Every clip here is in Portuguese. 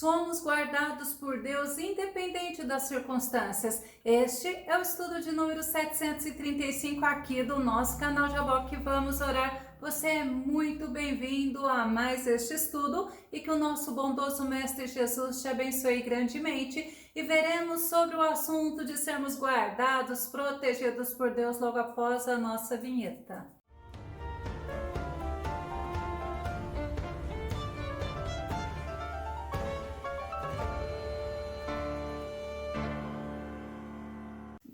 somos guardados por Deus independente das circunstâncias. Este é o estudo de número 735 aqui do nosso canal Jaboque. Vamos orar. Você é muito bem-vindo a mais este estudo e que o nosso bondoso Mestre Jesus te abençoe grandemente. E veremos sobre o assunto de sermos guardados, protegidos por Deus logo após a nossa vinheta.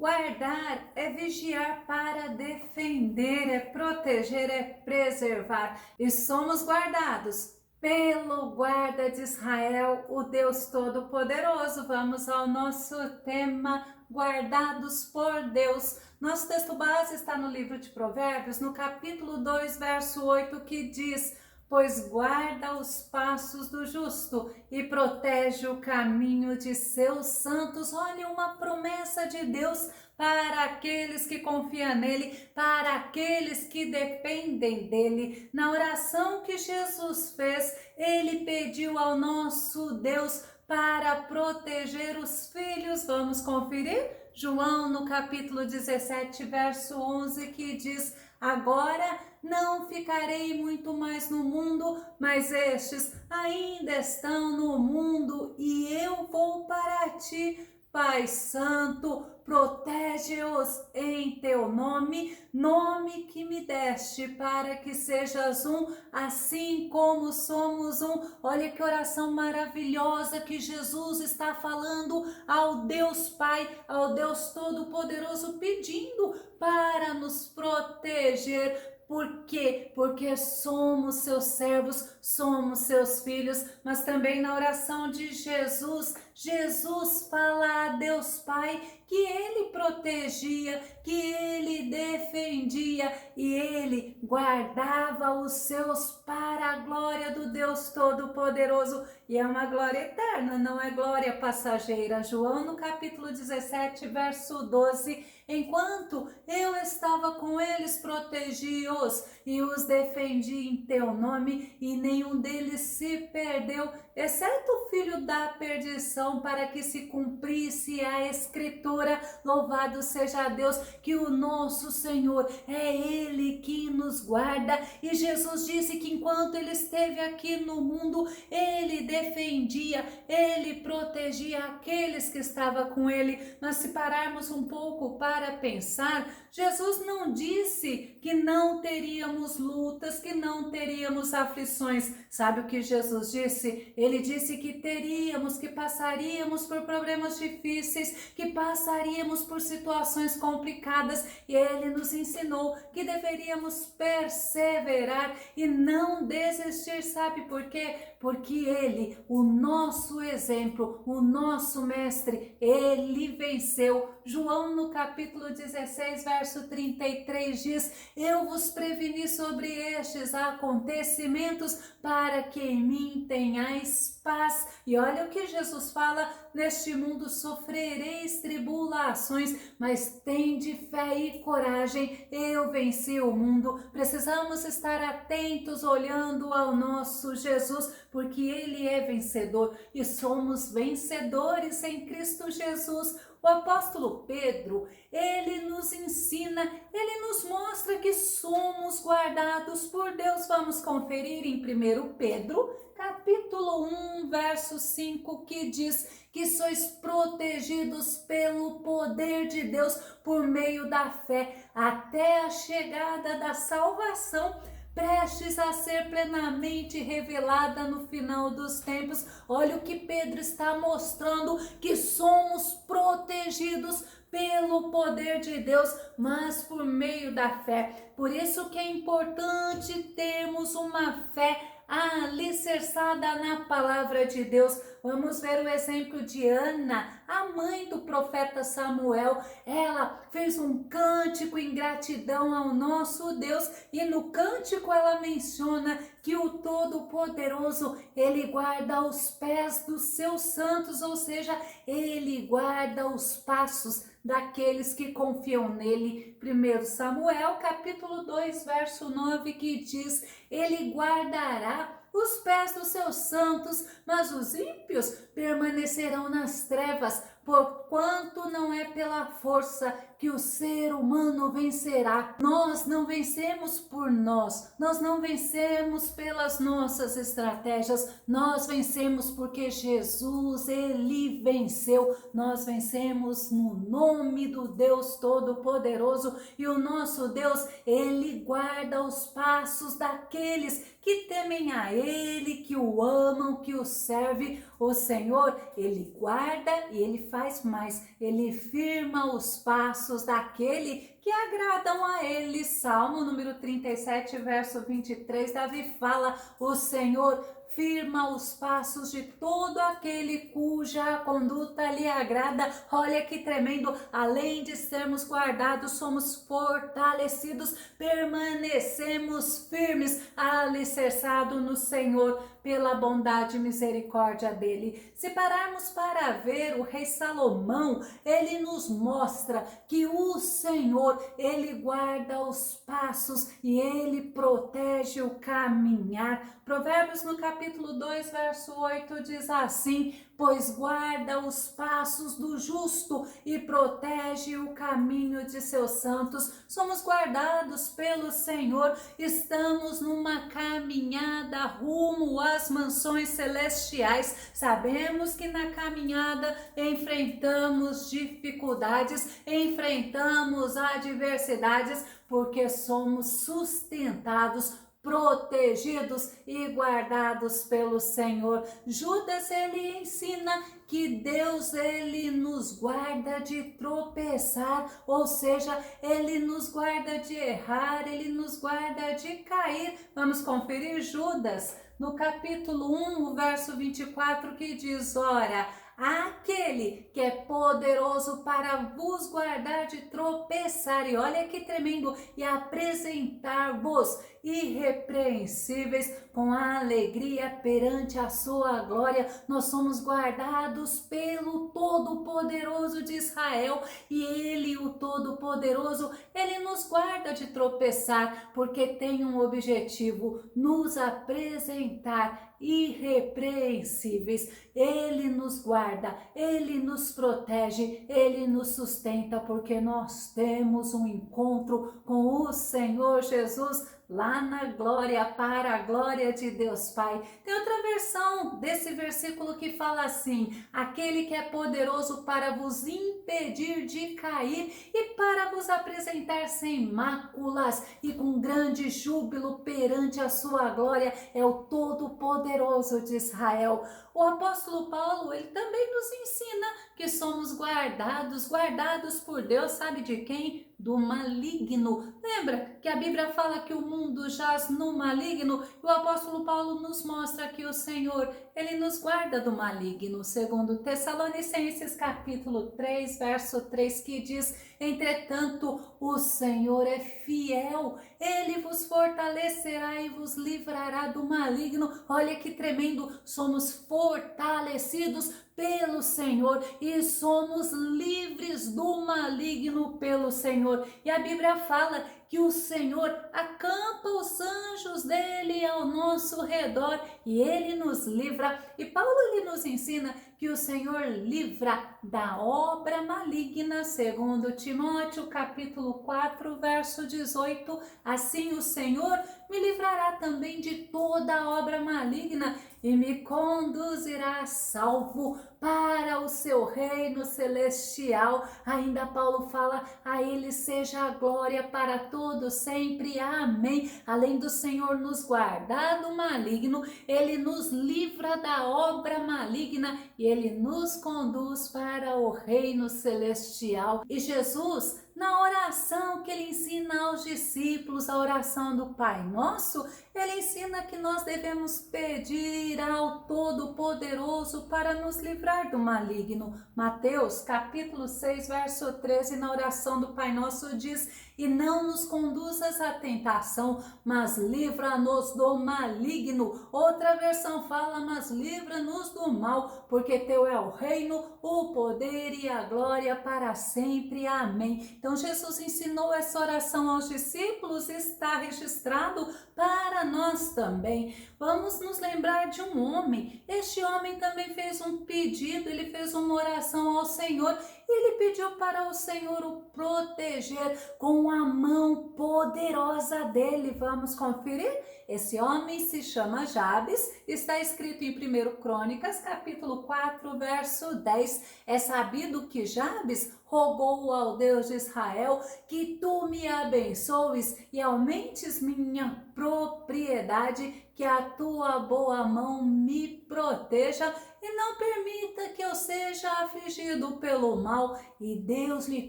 Guardar é vigiar para defender, é proteger, é preservar. E somos guardados pelo guarda de Israel, o Deus Todo-Poderoso. Vamos ao nosso tema, guardados por Deus. Nosso texto base está no livro de Provérbios, no capítulo 2, verso 8, que diz: pois guarda os passos do justo e protege o caminho de seus santos. Olha, uma promessa de Deus para aqueles que confiam nele, para aqueles que dependem dele. Na oração que Jesus fez, ele pediu ao nosso Deus para proteger os filhos. Vamos conferir? João, no capítulo 17, verso 11, que diz: agora não ficarei muito mais no mundo, mas estes ainda estão no mundo e eu vou para ti. Pai Santo, protege-os em teu nome, nome que me deste, para que sejas um, assim como somos um. Olha que oração maravilhosa que Jesus está falando ao Deus Pai, ao Deus Todo-Poderoso, pedindo para nos proteger. Por quê? Porque somos seus servos, somos seus filhos, mas também na oração de Jesus, Jesus fala a Deus Pai que ele protegia, que ele defendia e ele guardava os seus para a glória do Deus Todo-Poderoso. E é uma glória eterna, não é glória passageira. João, no capítulo 17, verso 12, enquanto eu estava com eles, protegi-os e os defendi em teu nome, e nenhum deles se perdeu, exceto o filho da perdição, para que se cumprisse a escritura. Louvado seja Deus, que o nosso Senhor é Ele que nos guarda. E Jesus disse que enquanto Ele esteve aqui no mundo, Ele defendia, Ele protegia aqueles que estavam com Ele. Mas se pararmos um pouco para pensar, Jesus não disse que não teríamos lutas, que não teríamos aflições. Sabe o que Jesus disse? Ele disse que teríamos, que passaríamos por problemas difíceis, que passaríamos por situações complicadas, e ele nos ensinou que deveríamos perseverar e não desistir. Sabe por quê? Porque ele, o nosso exemplo, o nosso mestre, ele venceu. João, no capítulo 16, verso 33 diz: eu vos preveni sobre estes acontecimentos para que em mim tenhais paz. E olha o que Jesus fala: neste mundo sofrereis tribulações, mas tende fé e coragem, eu venci o mundo. Precisamos estar atentos olhando ao nosso Jesus, porque ele é vencedor e somos vencedores em Cristo Jesus. O apóstolo Pedro, ele nos ensina, ele nos mostra que somos guardados por Deus. Vamos conferir em 1 Pedro, capítulo 1, verso 5, que diz que sois protegidos pelo poder de Deus por meio da fé, até a chegada da salvação, prestes a ser plenamente revelada no final dos tempos. Olha o que Pedro está mostrando, que somos protegidos pelo poder de Deus, mas por meio da fé. Por isso que é importante termos uma fé alicerçada na palavra de Deus. Vamos ver o exemplo de Ana, a mãe do profeta Samuel. Ela fez um cântico em gratidão ao nosso Deus, e no cântico ela menciona que o Todo-Poderoso, ele guarda os pés dos seus santos, ou seja, ele guarda os passos daqueles que confiam nele. 1 Samuel, capítulo 2, verso 9, que diz: ele guardará os pés dos seus santos, mas os ímpios permanecerão nas trevas, porquanto não é pela força que o ser humano vencerá. Nós não vencemos por nós não vencemos pelas nossas estratégias, nós vencemos porque Jesus, ele venceu. Nós vencemos no nome do Deus Todo-Poderoso, e o nosso Deus, ele guarda os passos daqueles que temem a ele, que o amam, que o servem. O Senhor, ele guarda e ele faz mais, ele firma os passos daquele que agradam a ele. Salmo número 37, verso 23, Davi fala: o Senhor firma os passos de todo aquele cuja conduta lhe agrada. Olha que tremendo, além de sermos guardados, somos fortalecidos, permanecemos firmes, alicerçados no Senhor, pela bondade e misericórdia dele. Se pararmos para ver o rei Salomão, ele nos mostra que o Senhor, ele guarda os passos e ele protege o caminhar. Provérbios no capítulo 2, verso 8 diz assim: pois guarda os passos do justo e protege o caminho de seus santos. Somos guardados pelo Senhor, estamos numa caminhada rumo às mansões celestiais. Sabemos que na caminhada enfrentamos dificuldades, enfrentamos adversidades, porque somos sustentados, protegidos e guardados pelo Senhor. Judas, ele ensina que Deus, ele nos guarda de tropeçar, ou seja, ele nos guarda de errar, ele nos guarda de cair. Vamos conferir Judas no capítulo 1, o verso 24, que diz: ora, aquele que é poderoso para vos guardar de tropeçar, e olha que tremendo, e apresentar-vos irrepreensíveis com a alegria perante a sua glória. Nós somos guardados pelo Todo-Poderoso de Israel, e ele, o Todo-Poderoso, ele nos guarda de tropeçar, porque tem um objetivo: nos apresentar irrepreensíveis. Ele nos guarda, ele nos protege, ele nos sustenta, porque nós temos um encontro com o Senhor Jesus lá na glória, para a glória de Deus Pai. Tem outra versão desse versículo que fala assim: aquele que é poderoso para vos impedir de cair e para vos apresentar sem máculas e com grande júbilo perante a sua glória, é o Todo-Poderoso de Israel. O apóstolo Paulo, ele também nos ensina que somos guardados por Deus, sabe de quem? Do maligno. Lembra que a Bíblia fala que o mundo jaz no maligno? E o apóstolo Paulo nos mostra que o Senhor, ele nos guarda do maligno, segundo Tessalonicenses capítulo 3, verso 3, que diz: entretanto, o Senhor é fiel, ele vos fortalecerá e vos livrará do maligno. Olha que tremendo, somos fortalecidos pelo Senhor e somos livres do maligno pelo Senhor. E a Bíblia fala que o Senhor acampa os anjos dele ao nosso redor e ele nos livra. E Paulo, ele nos ensina que o Senhor livra da obra maligna, segundo Timóteo capítulo 4, verso 18. Assim o Senhor me livrará também de toda obra maligna e me conduzirá salvo para o seu reino celestial. Ainda Paulo fala: a ele seja a glória para todos sempre, amém. Além do Senhor nos guardar do maligno, ele nos livra da obra maligna e ele nos conduz para o reino celestial. E Jesus, na oração que ele ensina aos discípulos, a oração do Pai Nosso, ele ensina que nós devemos pedir ao Todo-Poderoso para nos livrar do maligno. Mateus capítulo 6, verso 13, na oração do Pai Nosso diz: e não nos conduzas à tentação, mas livra-nos do maligno. Outra versão fala: mas livra-nos do mal, porque teu é o reino, o poder e a glória para sempre, amém. Então Então Jesus ensinou essa oração aos discípulos e está registrado para nós também. Vamos nos lembrar de um homem. Este homem também fez um pedido, ele fez uma oração ao Senhor. Ele pediu para o Senhor o proteger com a mão poderosa dele. Vamos conferir? Esse homem se chama Jabes, está escrito em 1 Crônicas, capítulo 4, verso 10. É sabido que Jabes rogou ao Deus de Israel que tu me abençoes e aumentes minha propriedade, que a tua boa mão me proteja e não permita que eu seja afligido pelo mal. E Deus lhe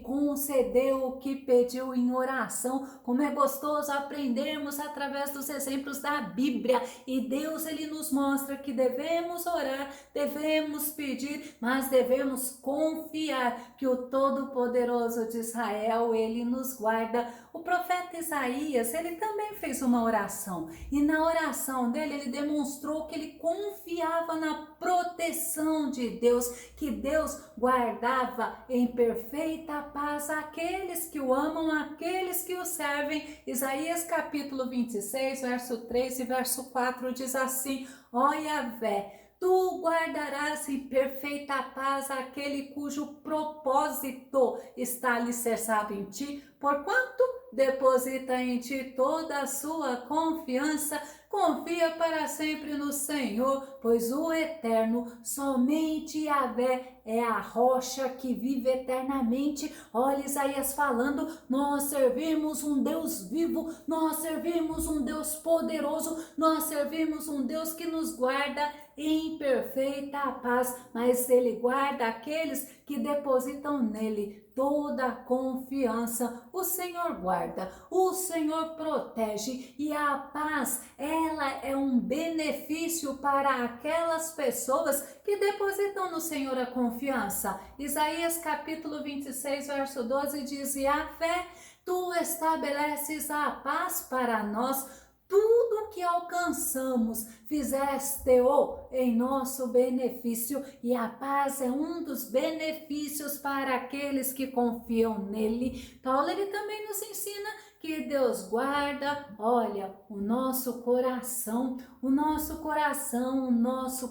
concedeu o que pediu em oração. Como é gostoso aprendermos através dos exemplos da Bíblia. E Deus, ele nos mostra que devemos orar, devemos pedir, mas devemos confiar que o Todo-Poderoso de Israel, ele nos guarda. O profeta Isaías, ele também fez uma oração. E na oração dele, ele demonstrou que ele confiava na proteção de Deus, que Deus guardava em perfeita paz aqueles que o amam, aqueles que o servem. Isaías capítulo 26, verso 3 e verso 4 diz assim: ó Yahvé, tu guardarás em perfeita paz aquele cujo propósito está alicerçado em ti, porquanto deposita em ti toda a sua confiança. Confia para sempre no Senhor, pois o Eterno, somente Yahvé, é a rocha que vive eternamente. Olha Isaías falando, nós servimos um Deus vivo, nós servimos um Deus poderoso, nós servimos um Deus que nos guarda em perfeita paz, mas Ele guarda aqueles que depositam nele toda a confiança. O Senhor guarda, o Senhor protege, e a paz, ela é um benefício para aquelas pessoas que depositam no Senhor a confiança. Isaías capítulo 26, verso 12 diz: Yahvé, tu estabeleces a paz para nós. Tudo que alcançamos, fizeste-o em nosso benefício, e a paz é um dos benefícios para aqueles que confiam nele. Paulo, ele também nos ensina que Deus guarda, olha, o nosso coração, o nosso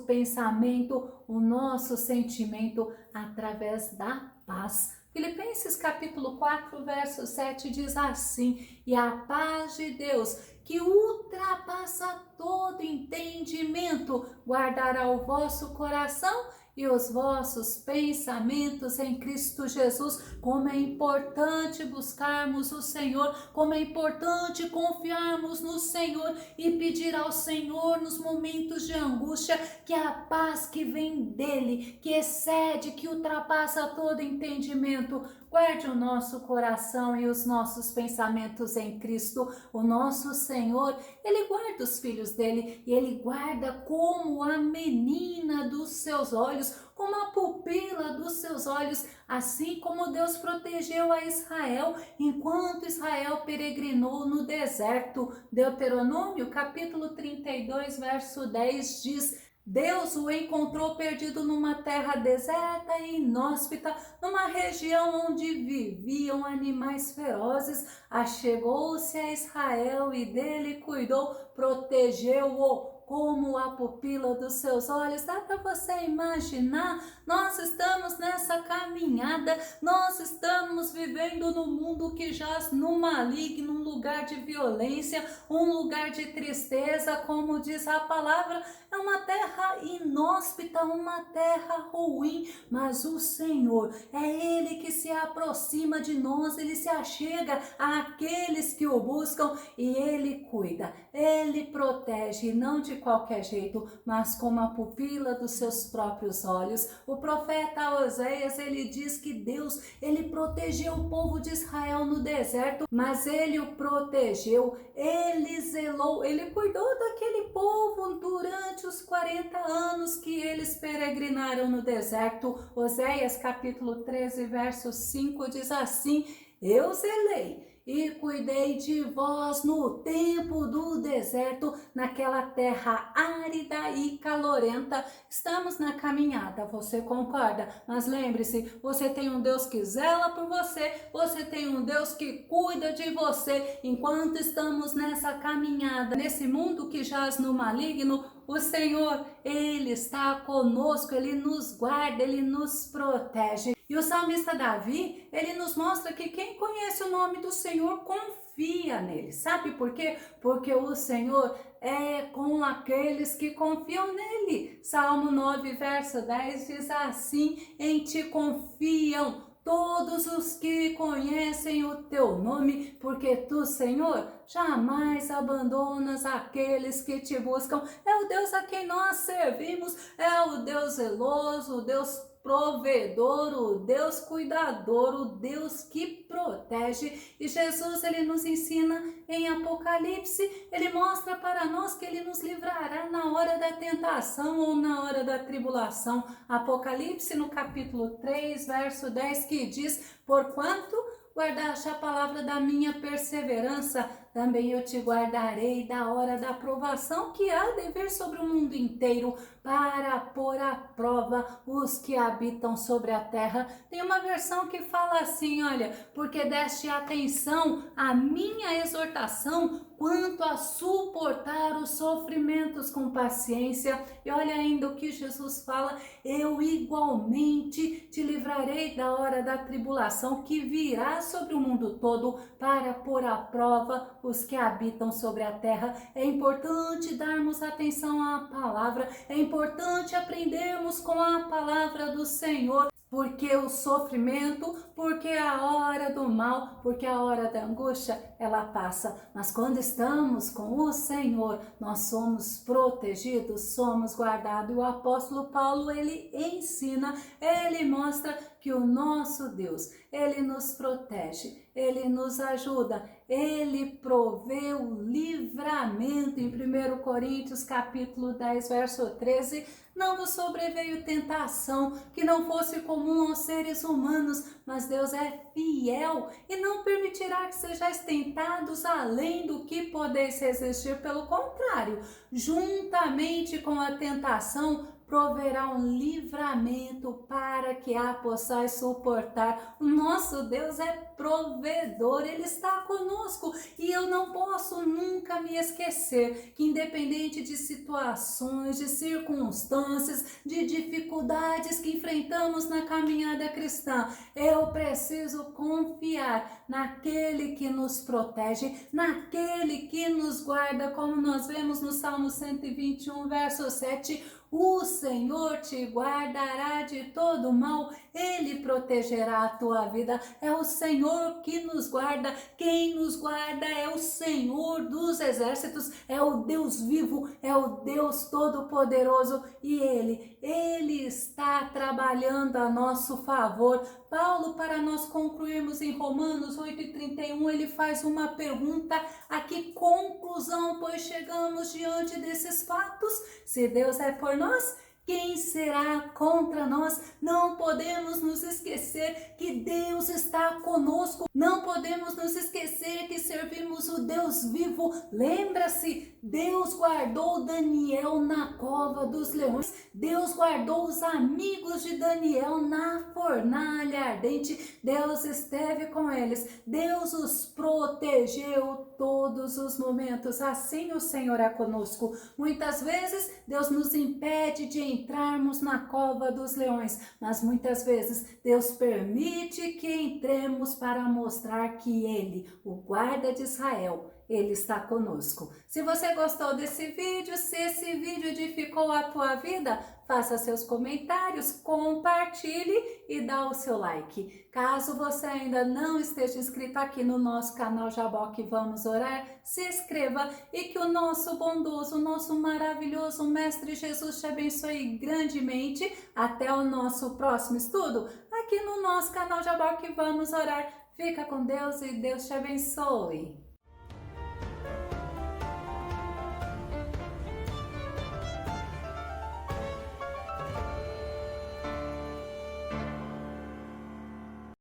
pensamento, o nosso sentimento através da paz. Filipenses capítulo 4, verso 7 diz assim: e a paz de Deus, que ultrapassa todo entendimento, guardará o vosso coração e os vossos pensamentos em Cristo Jesus. Como é importante buscarmos o Senhor, como é importante confiarmos no Senhor e pedir ao Senhor nos momentos de angústia que a paz que vem dele, que excede, que ultrapassa todo entendimento, guarde o nosso coração e os nossos pensamentos em Cristo. O nosso Senhor, ele guarda os filhos dele, e ele guarda como a menina dos seus olhos, como a pupila dos seus olhos, assim como Deus protegeu a Israel enquanto Israel peregrinou no deserto. Deuteronômio capítulo 32, verso 10 diz: Deus o encontrou perdido numa terra deserta e inóspita, numa região onde viviam animais ferozes. Achegou-se a Israel e dele cuidou, protegeu-o como a pupila dos seus olhos. Dá para você imaginar? Nós estamos nessa caminhada, nós estamos vivendo num mundo que jaz no maligno, um lugar de violência, um lugar de tristeza, como diz a palavra. É uma terra inóspita, uma terra ruim, mas o Senhor, é Ele que se aproxima de nós, Ele se achega àqueles que o buscam e Ele cuida, Ele protege, não de qualquer jeito, mas como a pupila dos seus próprios olhos. O profeta Oséias, ele diz que Deus, ele protegeu o povo de Israel no deserto, mas ele o protegeu, ele zelou, ele cuidou daquele povo durante os 40 anos que eles peregrinaram no deserto. Oséias capítulo 13, verso 5 diz assim: eu zelei e cuidei de vós no tempo do deserto, naquela terra árida e calorenta. Estamos na caminhada, você concorda? Mas lembre-se, você tem um Deus que zela por você, você tem um Deus que cuida de você. Enquanto estamos nessa caminhada, nesse mundo que jaz no maligno, o Senhor, Ele está conosco, Ele nos guarda, Ele nos protege. E o salmista Davi, ele nos mostra que quem conhece o nome do Senhor confia nele. Sabe por quê? Porque o Senhor é com aqueles que confiam nele. Salmo 9, verso 10 diz assim: em ti confiam todos os que conhecem o teu nome, porque tu, Senhor, jamais abandonas aqueles que te buscam. É o Deus a quem nós servimos, é o Deus zeloso, o Deus provedor, o Deus cuidador, o Deus que protege. E Jesus, ele nos ensina em Apocalipse, ele mostra para nós que ele nos livrará na hora da tentação ou na hora da tribulação. Apocalipse no capítulo 3, verso 10, que diz: porquanto guardaste a palavra da minha perseverança, também eu te guardarei da hora da provação que há de vir sobre o mundo inteiro, para pôr à prova os que habitam sobre a terra. Tem uma versão que fala assim, olha: porque deste atenção à minha exortação, quanto a suportar os sofrimentos com paciência. E olha ainda o que Jesus fala: eu igualmente te livrarei da hora da tribulação que virá sobre o mundo todo, para pôr à prova os que habitam sobre a terra. É importante darmos atenção à palavra, é importante aprendermos com a palavra do Senhor, porque o sofrimento, porque a hora do mal, porque a hora da angústia, ela passa. Mas quando estamos com o Senhor, nós somos protegidos, somos guardados. E o apóstolo Paulo, ele ensina, ele mostra que o nosso Deus, ele nos protege, ele nos ajuda, ele provê o livramento. Em 1 Coríntios capítulo 10, verso 13, não vos sobreveio tentação que não fosse comum aos seres humanos, mas Deus é fiel e não permitirá que sejais tentados além do que podeis resistir. Pelo contrário, juntamente com a tentação, proverá um livramento para que a possais suportar. O nosso Deus é provedor, Ele está conosco. E eu não posso nunca me esquecer que, independente de situações, de circunstâncias, de dificuldades que enfrentamos na caminhada cristã, eu preciso confiar naquele que nos protege, naquele que nos guarda, como nós vemos no Salmo 121, verso 7, o Senhor te guardará de todo mal, Ele protegerá a tua vida. É o Senhor que nos guarda, quem nos guarda é o Senhor dos exércitos, é o Deus vivo, é o Deus todo-poderoso, e Ele está trabalhando a nosso favor. Paulo, para nós concluirmos em Romanos 8:31, ele faz uma pergunta: a que conclusão, pois, chegamos diante desses fatos? Se Deus é por nós, quem será contra nós? Não podemos nos esquecer que Deus está conosco. Não podemos nos esquecer que servimos o Deus vivo. Lembra-se, Deus guardou Daniel na cova dos leões. Deus guardou os amigos de Daniel na fornalha ardente. Deus esteve com eles. Deus os protegeu todos os momentos. Assim o Senhor é conosco. Muitas vezes Deus nos impede de entrarmos na cova dos leões, mas muitas vezes Deus permite que entremos para mostrar que Ele, o guarda de Israel, Ele está conosco. Se você gostou desse vídeo, se esse vídeo edificou a tua vida, faça seus comentários, compartilhe e dá o seu like. Caso você ainda não esteja inscrito aqui no nosso canal Jaboque Vamos Orar, se inscreva e que o nosso bondoso, o nosso maravilhoso Mestre Jesus te abençoe grandemente. Até o nosso próximo estudo aqui no nosso canal Jaboque Vamos Orar. Fica com Deus e Deus te abençoe.